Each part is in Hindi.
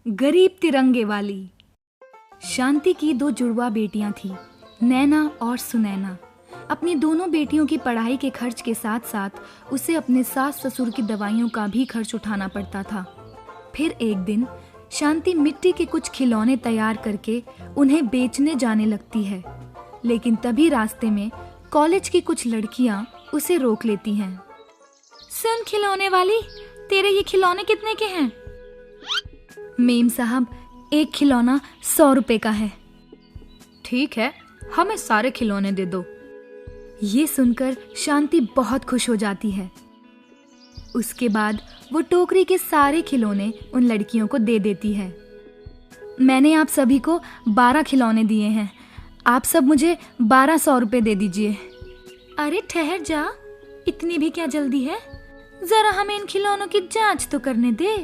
गरीब तिरंगे वाली। शांति की दो जुड़वा बेटियां थीं, नैना और सुनैना। अपनी दोनों बेटियों की पढ़ाई के खर्च के साथ साथ उसे अपने सास ससुर की दवाइयों का भी खर्च उठाना पड़ता था। फिर एक दिन शांति मिट्टी के कुछ खिलौने तैयार करके उन्हें बेचने जाने लगती है, लेकिन तभी रास्ते में कॉलेज की कुछ लड़कियां उसे रोक लेती हैं। सुन खिलौने वाली, तेरे ये खिलौने कितने के हैं? मेम साहब, एक खिलौना 100 रुपए का है। ठीक है, हमें सारे खिलौने दे दो। ये सुनकर शांति बहुत खुश हो जाती है। उसके बाद वो टोकरी के सारे खिलौने उन लड़कियों को दे देती है। मैंने आप सभी को 12 खिलौने दिए हैं, आप सब मुझे 1200 रुपए दे दीजिए। अरे ठहर जा, इतनी भी क्या जल्दी है, जरा हमें इन खिलौनों की जांच तो करने दे।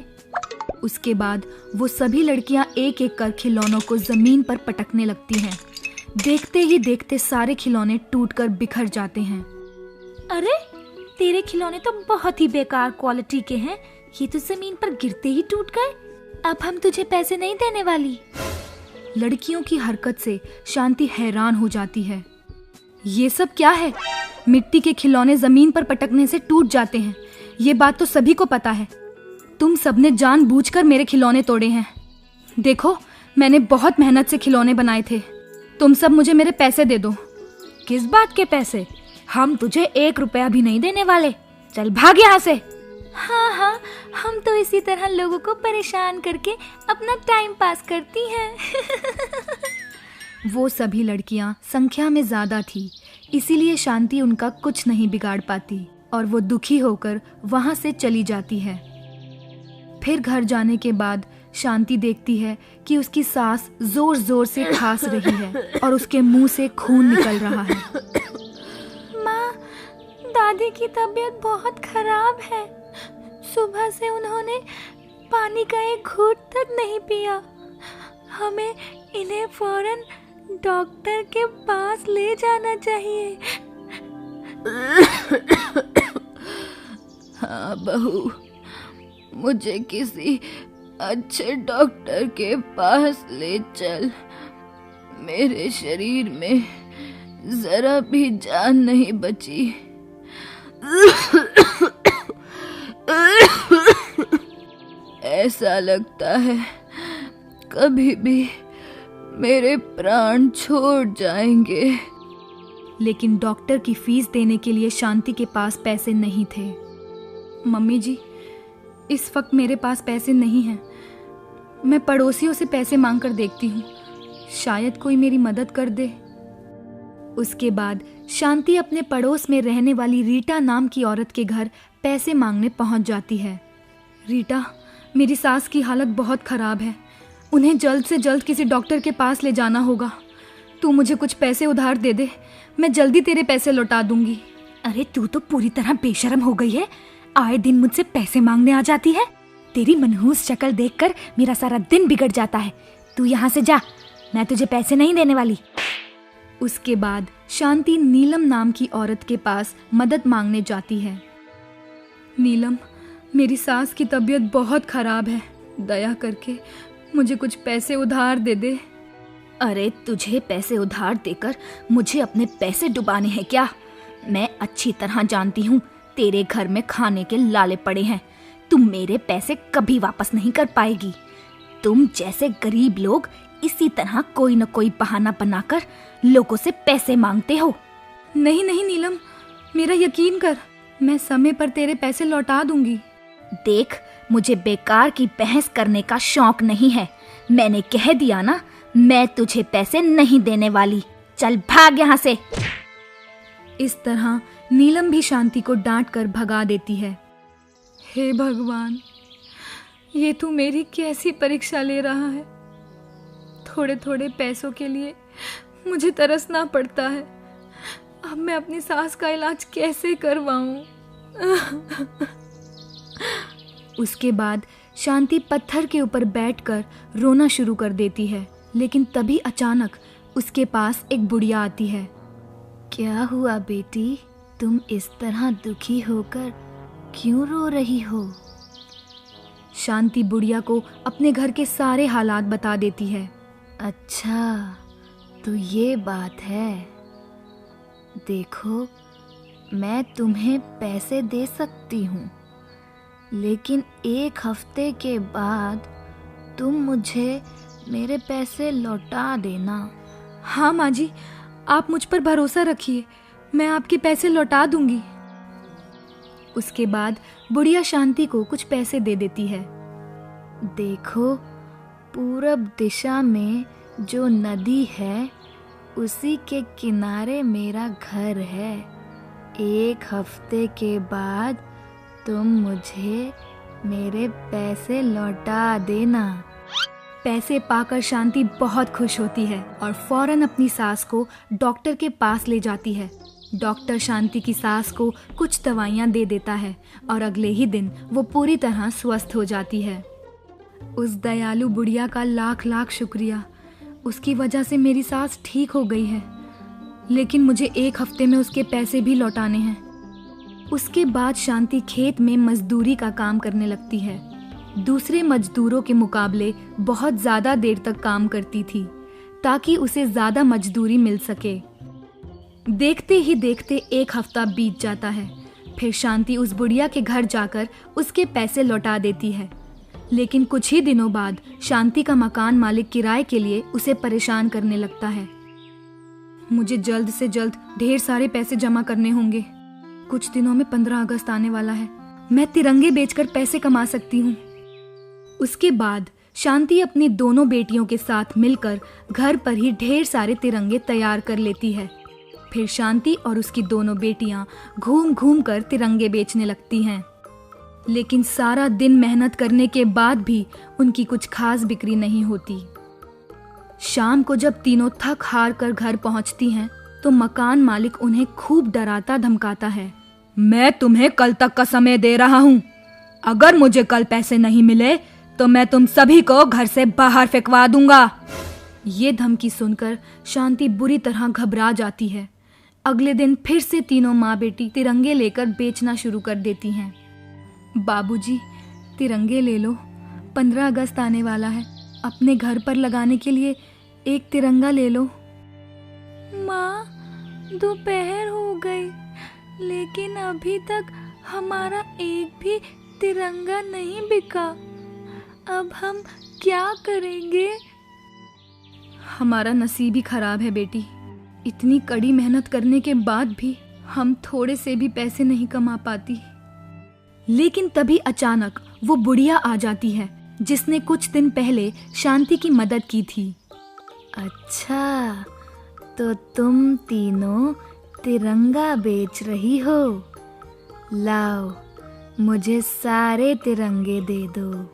उसके बाद वो सभी लड़कियां एक एक कर खिलौनों को जमीन पर पटकने लगती हैं। देखते ही देखते सारे खिलौने टूटकर बिखर जाते हैं। अरे तेरे खिलौने तो बहुत ही बेकार क्वालिटी के हैं, ये तो जमीन पर गिरते ही टूट गए। अब हम तुझे पैसे नहीं देने वाली। लड़कियों की हरकत से शांति हैरान हो जाती है। ये सब क्या है? मिट्टी के खिलौने जमीन पर पटकने से टूट जाते हैं, ये बात तो सभी को पता है। तुम सबने जानबूझकर मेरे खिलौने तोड़े हैं। देखो, मैंने बहुत मेहनत से खिलौने बनाए थे। तुम सब मुझे मेरे पैसे दे दो। किस बात के पैसे? हम तुझे 1 रुपया भी नहीं देने वाले। चल भाग यहाँ से। हाँ, हम तो इसी तरह लोगों को परेशान करके अपना टाइम पास करती हैं। वो सभी लड़कियां संख्या में ज्यादा थी, इसीलिए शांति उनका कुछ नहीं बिगाड़ पाती और वो दुखी होकर वहां से चली जाती है। फिर घर जाने के बाद शांति देखती है कि उसकी सास जोर जोर से खांस रही है और उसके मुंह से खून निकल रहा है। माँ, दादी की तबीयत बहुत खराब है। सुबह से उन्होंने पानी का एक घूंट तक नहीं पिया। हमें इन्हें फौरन डॉक्टर के पास ले जाना चाहिए। हाँ बहू, मुझे किसी अच्छे डॉक्टर के पास ले चल। मेरे शरीर में जरा भी जान नहीं बची। ऐसा लगता है कभी भी मेरे प्राण छोड़ जाएंगे। लेकिन डॉक्टर की फीस देने के लिए शांति के पास पैसे नहीं थे। मम्मी जी, इस वक्त मेरे पास पैसे नहीं हैं। मैं पड़ोसियों से पैसे मांग कर देखती हूँ, शायद कोई मेरी मदद कर दे। उसके बाद शांति अपने पड़ोस में रहने वाली रीटा नाम की औरत के घर पैसे मांगने पहुंच जाती है। रीटा, मेरी सास की हालत बहुत खराब है, उन्हें जल्द से जल्द किसी डॉक्टर के पास ले जाना होगा। तू मुझे कुछ पैसे उधार दे दे, मैं जल्दी तेरे पैसे लौटा दूंगी। अरे तू तो पूरी तरह बेशर्म हो गई है, आए दिन मुझसे पैसे मांगने आ जाती है। तेरी मनहूस शक्ल देखकर मेरा सारा दिन बिगड़ जाता है। तू यहाँ से जा, मैं तुझे पैसे नहीं देने वाली। उसके बाद शांति नीलम नाम की औरत के पास मदद मांगने जाती है। नीलम, मेरी सास की तबीयत बहुत खराब है, दया करके मुझे कुछ पैसे उधार दे दे। अरे तुझे पैसे उधार देकर मुझे अपने पैसे डुबाने हैं क्या? मैं अच्छी तरह जानती हूँ तेरे घर में खाने के लाले पड़े हैं। तुम मेरे पैसे कभी वापस नहीं कर पाएगी। तुम जैसे गरीब लोग इसी तरह कोई न कोई बहाना बनाकर लोगों से पैसे मांगते हो। नहीं नहीं नीलम, मेरा यकीन कर, मैं समय पर तेरे पैसे लौटा दूंगी। देख, मुझे बेकार की बहस करने का शौक नहीं है। मैंने कह दिया ना, मैं तुझे पैसे नहीं देने वाली। चल भाग यहाँ से। इस तरह नीलम भी शांति को डांट कर भगा देती है। हे भगवान, ये तू मेरी कैसी परीक्षा ले रहा है? थोड़े थोड़े पैसों के लिए मुझे तरसना पड़ता है। अब मैं अपनी सास का इलाज कैसे करवाऊं? उसके बाद शांति पत्थर के ऊपर बैठकर रोना शुरू कर देती है, लेकिन तभी अचानक उसके पास एक बुढ़िया आती है। क्या हुआ बेटी, तुम इस तरह दुखी होकर क्यों रो रही हो? शांति बुढ़िया को अपने घर के सारे हालात बता देती है। अच्छा, तो ये बात है। देखो, मैं तुम्हें पैसे दे सकती हूँ, लेकिन 1 हफ्ते के बाद तुम मुझे मेरे पैसे लौटा देना। हाँ माँ जी, आप मुझ पर भरोसा रखिए, मैं आपके पैसे लौटा दूंगी। उसके बाद बुढ़िया शांति को कुछ पैसे दे देती है। देखो, पूरब दिशा में जो नदी है उसी के किनारे मेरा घर है। 1 हफ्ते के बाद तुम मुझे मेरे पैसे लौटा देना। पैसे पाकर शांति बहुत खुश होती है और फौरन अपनी सास को डॉक्टर के पास ले जाती है। डॉक्टर शांति की सास को कुछ दवाइयाँ दे देता है और अगले ही दिन वो पूरी तरह स्वस्थ हो जाती है। उस दयालु बुढ़िया का लाख लाख शुक्रिया, उसकी वजह से मेरी सास ठीक हो गई है, लेकिन मुझे 1 हफ्ते में उसके पैसे भी लौटाने हैं। उसके बाद शांति खेत में मजदूरी का काम करने लगती है। दूसरे मजदूरों के मुकाबले बहुत ज़्यादा देर तक काम करती थी ताकि उसे ज़्यादा मजदूरी मिल सके। देखते ही देखते 1 हफ्ता बीत जाता है। फिर शांति उस बुढ़िया के घर जाकर उसके पैसे लौटा देती है, लेकिन कुछ ही दिनों बाद शांति का मकान मालिक किराए के लिए उसे परेशान करने लगता है। मुझे जल्द से जल्द ढेर सारे पैसे जमा करने होंगे। कुछ दिनों में 15 अगस्त आने वाला है, मैं तिरंगे बेचकर पैसे कमा सकती हूँ। उसके बाद शांति अपनी दोनों बेटियों के साथ मिलकर घर पर ही ढेर सारे तिरंगे तैयार कर लेती है। फिर शांति और उसकी दोनों बेटियां घूम घूम कर तिरंगे बेचने लगती हैं, लेकिन सारा दिन मेहनत करने के बाद भी उनकी कुछ खास बिक्री नहीं होती। शाम को जब तीनों थक हार कर घर पहुंचती हैं, तो मकान मालिक उन्हें खूब डराता धमकाता है। मैं तुम्हें कल तक का समय दे रहा हूँ, अगर मुझे कल पैसे नहीं मिले तो मैं तुम सभी को घर से बाहर फेंकवा दूंगा। ये धमकी सुनकर शांति बुरी तरह घबरा जाती है। अगले दिन फिर से तीनों माँ बेटी तिरंगे लेकर बेचना शुरू कर देती हैं। बाबूजी, तिरंगे ले लो, 15 अगस्त आने वाला है, अपने घर पर लगाने के लिए 1 तिरंगा ले लो। माँ, दोपहर हो गई, लेकिन अभी तक हमारा एक भी तिरंगा नहीं बिका। अब हम क्या करेंगे? हमारा नसीब ही खराब है बेटी। इतनी कड़ी मेहनत करने के बाद भी हम थोड़े से भी पैसे नहीं कमा पाती। लेकिन तभी अचानक वो बुढ़िया आ जाती है, जिसने कुछ दिन पहले शांति की मदद की थी। अच्छा, तो तुम तीनों तिरंगा बेच रही हो? लाओ, मुझे सारे तिरंगे दे दो।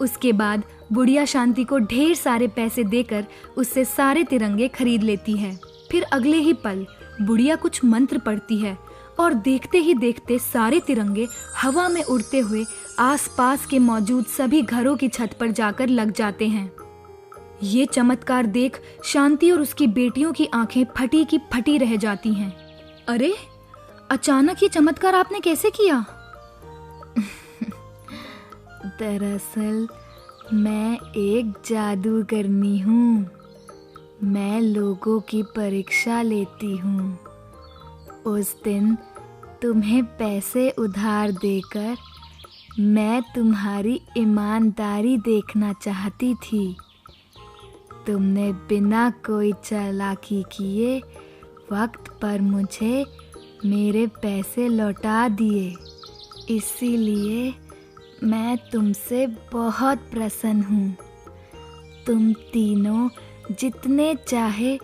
उसके बाद बुढ़िया शांति को ढेर सारे पैसे देकर उससे सारे तिरंगे खरीद लेती है। फिर अगले ही पल बुढ़िया कुछ मंत्र पढ़ती है और देखते ही देखते सारे तिरंगे हवा में उड़ते हुए आसपास के मौजूद सभी घरों की छत पर जाकर लग जाते हैं। ये चमत्कार देख शांति और उसकी बेटियों की आंखें फटी की फटी रह जाती हैं। अरे, अचानक ये चमत्कार आपने कैसे किया? दरअसल मैं एक जादूगरनी हूँ। मैं लोगों की परीक्षा लेती हूँ। उस दिन तुम्हें पैसे उधार देकर मैं तुम्हारी ईमानदारी देखना चाहती थी। तुमने बिना कोई चालाकी किए वक्त पर मुझे मेरे पैसे लौटा दिए, इसीलिए मैं तुमसे बहुत प्रसन्न हूँ। तुम तीनों जितने चाहे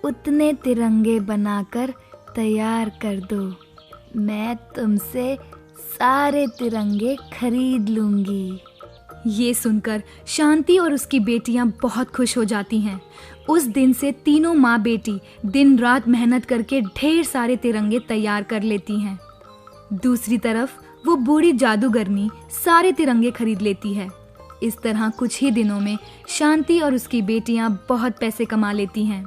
उतने तिरंगे बनाकर तैयार कर दो। मैं तुमसे सारे तिरंगे खरीद लूँगी। ये सुनकर शांति और उसकी बेटियां बहुत खुश हो जाती हैं। उस दिन से तीनों माँ बेटी दिन रात मेहनत करके ढेर सारे तिरंगे तैयार कर लेती हैं। दूसरी तरफ वो बूढ़ी जादूगरनी सारे तिरंगे खरीद लेती है। इस तरह कुछ ही दिनों में शांति और उसकी बेटियां बहुत पैसे कमा लेती हैं।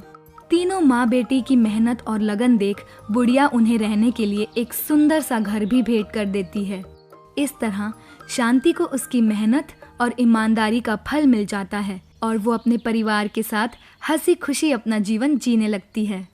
तीनों माँ बेटी की मेहनत और लगन देख बुढ़िया उन्हें रहने के लिए एक सुंदर सा घर भी भेंट कर देती है। इस तरह शांति को उसकी मेहनत और ईमानदारी का फल मिल जाता है और वो अपने परिवार के साथ हंसी खुशी अपना जीवन जीने लगती है।